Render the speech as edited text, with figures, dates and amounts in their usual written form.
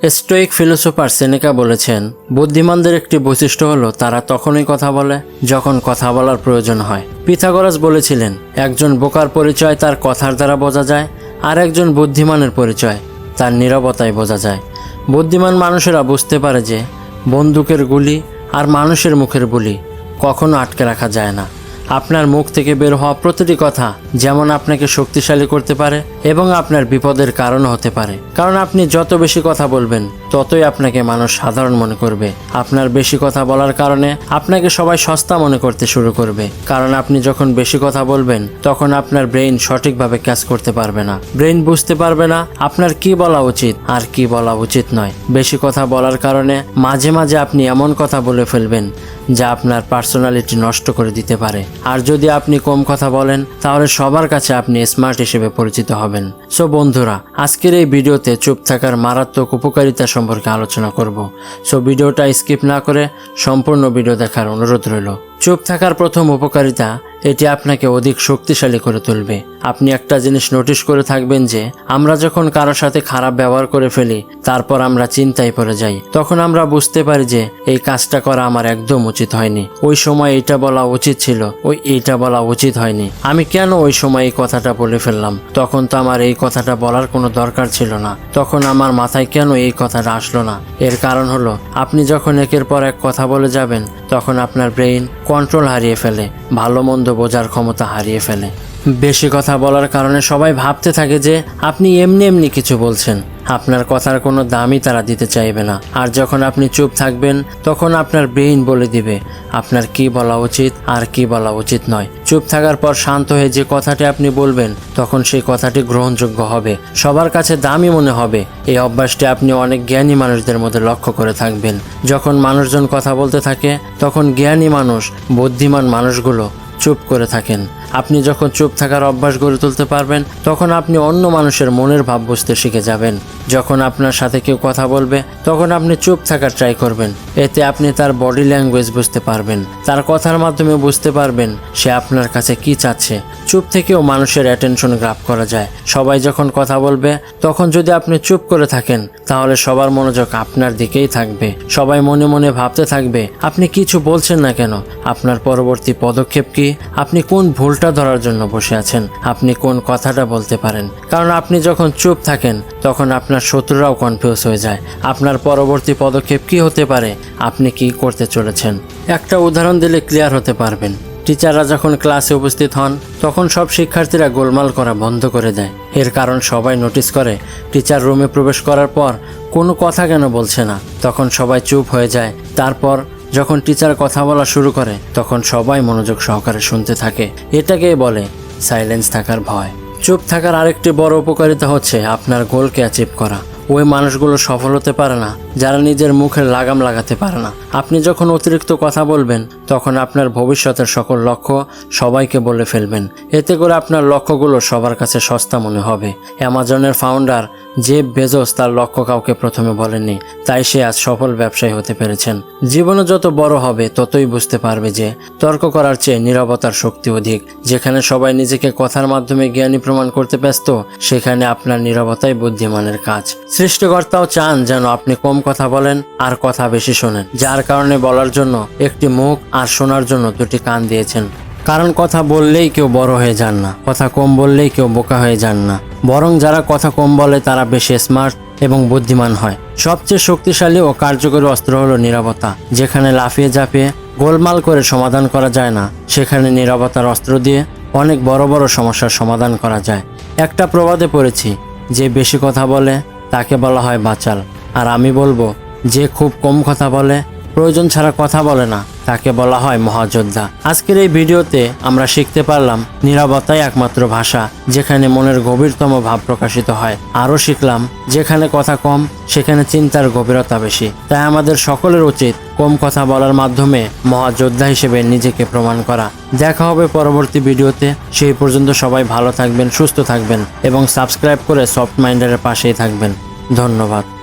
Stoic philosopher সেনেকা বলেছেন, বুদ্ধিমানদের একটি বৈশিষ্ট্য হলো তারা তখনই কথা বলে যখন কথা বলার প্রয়োজন হয়। পিথাগোরাস বলেছিলেন, একজন বোকার পরিচয় তার কথার দ্বারা বোঝা যায়, আর একজন বুদ্ধিমানের পরিচয় তার নীরবতায় বোঝা যায়। বুদ্ধিমান মানুষেরা বুঝতে পারে যে বন্দুকের গুলি আর মানুষের মুখের বুলি কখনো আটকে রাখা যায় না। আপনার মুখ থেকে বের হওয়া প্রতিটি কথা যেমন আপনাকে শক্তিশালী করতে পারে এবং আপনার বিপদের কারণ হতে পারে। কারণ আপনি যত বেশি কথা বলবেন ততই আপনাকে মানুষ সাধারণ মনে করবে। আপনার বেশি কথা বলার কারণে আপনাকে সবাই সস্তা মনে করতে শুরু করবে। কারণ আপনি যখন বেশি কথা বলবেন তখন আপনার ব্রেইন সঠিকভাবে ক্যাচ করতে পারবে না। ব্রেইন বুঝতে পারবে না আপনার কি বলা উচিত আর কি বলা উচিত নয়। বেশি কথা বলার কারণে মাঝে মাঝে আপনি এমন কথা বলে ফেলবেন যা আপনার পার্সোনালিটি নষ্ট করে দিতে পারে। আর যদি আপনি কম কথা বলেন তাহলে সবার কাছে আপনি স্মার্ট হিসেবে পরিচিত হবেন। সো বন্ধুরা, আজকের এই ভিডিওতে চুপ থাকার মারাত্মক উপকারিতা সম্পর্কে আলোচনা করব। সো ভিডিওটা স্কিপ না করে সম্পূর্ণ ভিডিও দেখার অনুরোধ রইল। চুপ থাকার প্রথম উপকারিতা, এটি আপনাকে অধিক শক্তিশালী করে তুলবে। আপনি একটা জিনিস নোটিশ করে থাকবেন যে আমরা যখন কারোর সাথে খারাপ ব্যবহার করে ফেলি তারপর আমরা চিন্তায় পড়ে যাই। তখন আমরা বুঝতে পারি যে এই কাজটা করা আমার একদম উচিত হয়নি, ওই সময় এইটা বলা উচিত ছিল, এইটা বলা উচিত হয়নি, আমি কেন ওই সময় এই কথাটা বলে ফেললাম, তখন তো আমার এই কথাটা বলার কোনো দরকার ছিল না, তখন আমার মাথায় কেন এই কথাটা আসলো না। এর কারণ হলো আপনি যখন একের পর এক কথা বলে যাবেন তখন আপনার ব্রেইন কন্ট্রোল হারিয়ে ফেলে, ভালো মন্দ বোঝার ক্ষমতা হারিয়ে ফেলে। বেশি কথা বলার কারণে সবাই ভাবতে থাকে যে আপনি এমনি এমনি কিছু বলছেন, আপনার কথার কোনো দামই তারা দিতে চাইবে না। আর যখন আপনি চুপ থাকবেন তখন আপনার ব্রেইন বলে দিবে আপনার কি বলা উচিত আর কি বলা উচিত নয়। চুপ থাকার পর শান্ত হয়ে যে কথাটি আপনি বলবেন তখন সেই কথাটি গ্রহণযোগ্য হবে, সবার কাছে দামি মনে হবে। এই অভ্যাসটি আপনি অনেক জ্ঞানী মানুষদের মধ্যে লক্ষ্য করে থাকবেন। যখন মানুষজন কথা বলতে থাকে তখন জ্ঞানী মানুষ, বুদ্ধিমান মানুষগুলো চুপ করে থাকেন। আপনি যখন চুপ থাকার অভ্যাস গড়ে তুলতে পারবেন তখন আপনি অন্য মানুষের মনের ভাব বুঝতে শিখে যাবেন। যখন আপনার সাথে কেউ কথা বলবে তখন আপনি চুপ থাকার ট্রাই করবেন। এতে আপনি তার বডি ল্যাঙ্গুয়েজ বুঝতে পারবেন, তার কথার মাধ্যমে বুঝতে পারবেন সে আপনার কাছে কি চাচ্ছে। চুপ থেকেও মানুষের অ্যাটেনশন গ্রাব করা যায়। সবাই যখন কথা বলবে তখন যদি আপনি চুপ করে থাকেন তাহলে সবার মনোযোগ আপনার দিকেই থাকবে। সবাই মনে মনে ভাবতে থাকবে আপনি কিছু বলছেন না কেন, আপনার পরবর্তী পদক্ষেপ কি, আপনি কোন ভুলটা ধরার জন্য বসে আছেন, আপনি কোন কথাটা বলতে পারেন। কারণ আপনি যখন চুপ থাকেন তখন আপনার শত্রুরাও কনফিউজ হয়ে যায় আপনার পরবর্তী পদক্ষেপ কি হতে পারে, আপনি কি করতে চলেছেন। একটা উদাহরণ দিলে ক্লিয়ার হতে পারবেন। টিচাররা যখন ক্লাসে উপস্থিত হন তখন সব শিক্ষার্থীরা গোলমাল করা বন্ধ করে দেয়। এর কারণ সবাই নোটিস করে টিচার রুমে প্রবেশ করার পর কোনো কথা কেন বলছে না, তখন সবাই চুপ হয়ে যায়। তারপর যখন টিচার কথা বলা শুরু করে তখন সবাই মনোযোগ সহকারে শুনতে থাকে। এটাকেই বলে সাইলেন্স থাকার ভয়। চুপ থাকার আরেকটি বড় উপকারিতা হচ্ছে আপনার গোলকে অ্যাচিভ করা। ওই মানুষগুলো সফল হতে পারে না যারা নিজের মুখের লাগাম লাগাতে পারে না। আপনি যখন অতিরিক্ত কথা বলবেন তখন আপনার ভবিষ্যতের সকল লক্ষ্য সবাইকে বলে ফেলবেন। এতে করে আপনার লক্ষ্যগুলো সবার কাছে সস্তা মনে হবে। অ্যামাজনের ফাউন্ডার জেফ বেজোস তার লক্ষ্য কাউকে প্রথমে বলেননি, তাই সে আজ সফল ব্যবসায়ী হতে পেরেছেন। জীবনে যত বড় হবে ততই বুঝতে পারবে যে তর্ক করার চেয়ে নীরবতার শক্তি অধিক। যেখানে সবাই নিজেকে কথার মাধ্যমে জ্ঞানী প্রমাণ করতে ব্যস্ত সেখানে আপনার নীরবতাই বুদ্ধিমানের কাজ। সৃষ্টিকর্তাও চান যেন আপনি কম কথা বলেন আর কথা বেশি শোনেন, যার কারণে বলার জন্য একটি মুখ আর শোনার জন্য দুটি কান দিয়েছেন। কারণ কথা বললেই কেউ বড় হয়ে যান না, কথা কম বললেই কেউ বোকা হয়ে যান না, বরং যারা কথা কম বলে তারা বেশি স্মার্ট এবং বুদ্ধিমান হয়। সবচেয়ে শক্তিশালী ও কার্যকরী অস্ত্র হলো নীরবতা। যেখানে লাফিয়ে ঝাঁপিয়ে গোলমাল করে সমাধান করা যায় না সেখানে নীরবতার অস্ত্র দিয়ে অনেক বড় বড় সমস্যার সমাধান করা যায়। একটা প্রবাদে পড়েছি, যে বেশি কথা বলে তাকে বলা হয় বাচাল, আর আমি বলবো যে খুব কম কথা বলে, প্রয়োজন ছাড়া কথা বলে না, তাকে বলা হয় মহাযোদ্ধা। আজকের এই ভিডিওতে আমরা শিখতে পারলাম নীরবতাই একমাত্র ভাষা যেখানে মনের গভীরতম ভাব প্রকাশিত হয়। আরও শিখলাম যেখানে কথা কম সেখানে চিন্তার গভীরতা বেশি। তাই আমাদের সকলের উচিত কম কথা বলার মাধ্যমে মহাযোদ্ধা হিসেবে নিজেকে প্রমাণ করা। দেখা হবে পরবর্তী ভিডিওতে। সেই পর্যন্ত সবাই ভালো থাকবেন, সুস্থ থাকবেন এবং সাবস্ক্রাইব করে সফট মাইন্ডারের পাশেই থাকবেন। ধন্যবাদ।